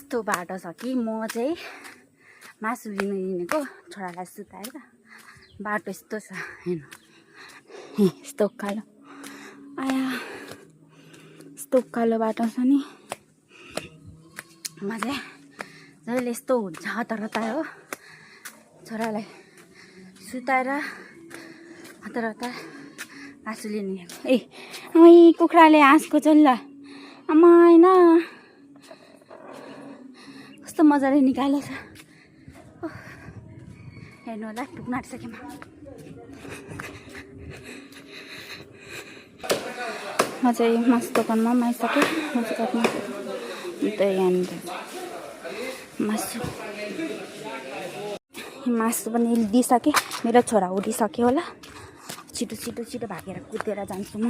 यस्तो बाटो छ कि म चाहिँ मासु लिनु हिँडेको छोरालाई सुताएर बाटो यस्तो छ हेर्नु यस्तो उकालो आया यस्तो उकालो बाटो छ नि म चाहिँ जहिले यस्तो हुन्छ हतार हतार हो छोरालाई सुताएर हतार हतार मासु लिनु हिँडेको ए कुखुराले हाँसको चल्ला आमा होइन कस्तो मजाले निकालेको छ हेर्नु होला पुग्न आँटिसकेँ म चाहिँ मासु दोकानमा आइसकेँ मासु काट्नु अन्त यहाँनिर मासु पनि दिइसकेँ मेरो छोरा उठिसक्यो होला छिटो छिटो छिटो भागेर कुदेर जान्छु म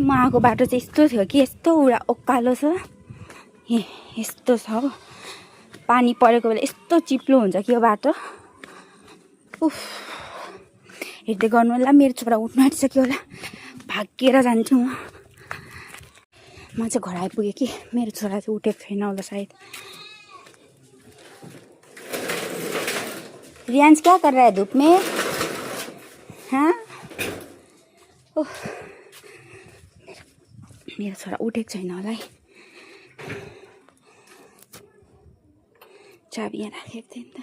आएको बाटो चाहिँ यस्तो थियो कि यस्तो उकालो छ यस्तो छ हो पानी परेको बेला यस्तो चिप्लो हुन्छ कि यो बाटो उफ हेर्दै गर्नु होला मेरो छोरा उठ्न आँटिसक्यो होला भागेर जान्छु म चाहिँ घर आइपुगेँ कि मेरो छोरा चाहिँ उठेको छैन होला सायद रियांश क्या कर रहा है धूप में हाँ ओह मेरो छोरा उठेको छैन होला है चाबी यहाँ राखेको थिएँ नि त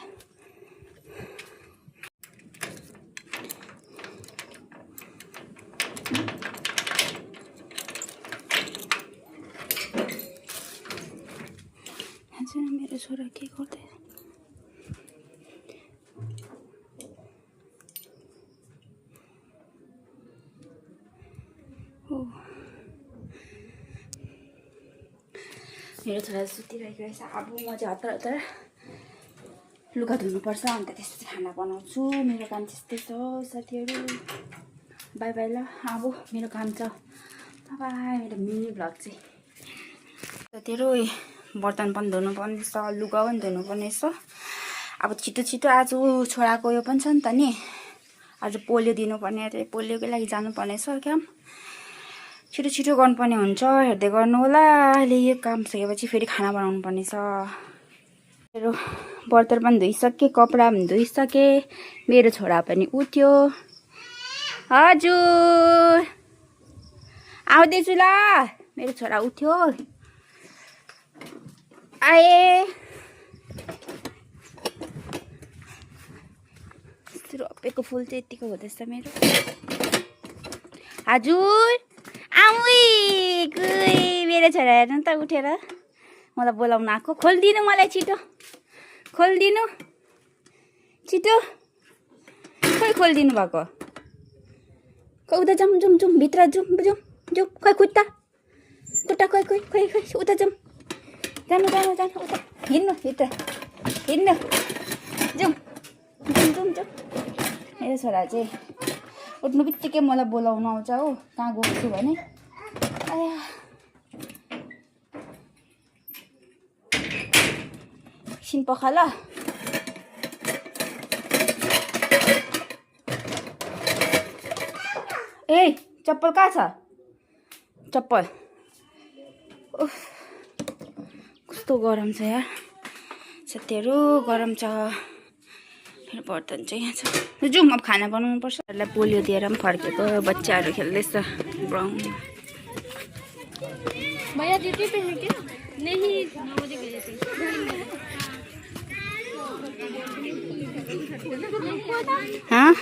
आज मेरो छोरा के गर्दै मेरो छोरा सुतिरहेको रहेछ अब म चाहिँ हतार हतार लुगा धुनुपर्छ अन्त त्यसपछि खाना बनाउँछु मेरो काम त्यस्तै छ साथीहरू बाई बाई ल अब मेरो काम छ बाई मेरो मिनी भ्लग चाहिँ साथीहरू बर्तन पनि धुनुपर्ने छ लुगा पनि धुनुपर्ने छ अब छिटो छिटो आज छोराको यो पनि छ नि त नि आज पोलियो दिनुपर्ने अरे पोलियोको लागि जानुपर्ने छ क्या छिटो छिटो गर्नुपर्ने हुन्छ हेर्दै गर्नु होला अहिले यो काम सकेपछि फेरि खाना बनाउनु पर्ने छ मेरो बर्तन पनि धोइसकेँ कपडा पनि धोइसकेँ मेरो छोरा पनि उठ्यो हजुर आउँदैछु ल मेरो छोरा उठ्यो आए रोपेको फुल चाहिँ यतिको हुँदैछ मेरो हजुर मेरो छोरा हेर्नु त उठेर मलाई बोलाउन आएको खोलिदिनु मलाई छिटो खोलिदिनु छिटो खोइ खोलिदिनु भएको खोइ उता जाउँ जाउँ जाउँ भित्र जाउँ जाउँ जाउँ खोइ खुट्टा खुट्टा खोइ खोइ खोइ खोइ उता जाउँ जानु जानु जानु उता हिँड्नु भित्र हिँड्नु जाउँ जाउँ जाउँ जाउँ मेरो छोरा चाहिँ उठ्नु बित्तिकै मलाई बोलाउनु आउँछ हो कहाँ गएको छु भने आया एकछिन पखाल ए चप्पल कहाँ छ चप्पल उफ कस्तो गरम छ यार साथीहरू गरम छ मेरो बर्तन चाहिँ यहाँ छ जाउँ अब खाना बनाउनु पर्छ यसलाई पोलियो दिएर पनि फर्केको बच्चाहरू खेल्दैछ ब्राउन भैया ड्यूटी पे है क्या नहीं 9 बजे गए थे हाँ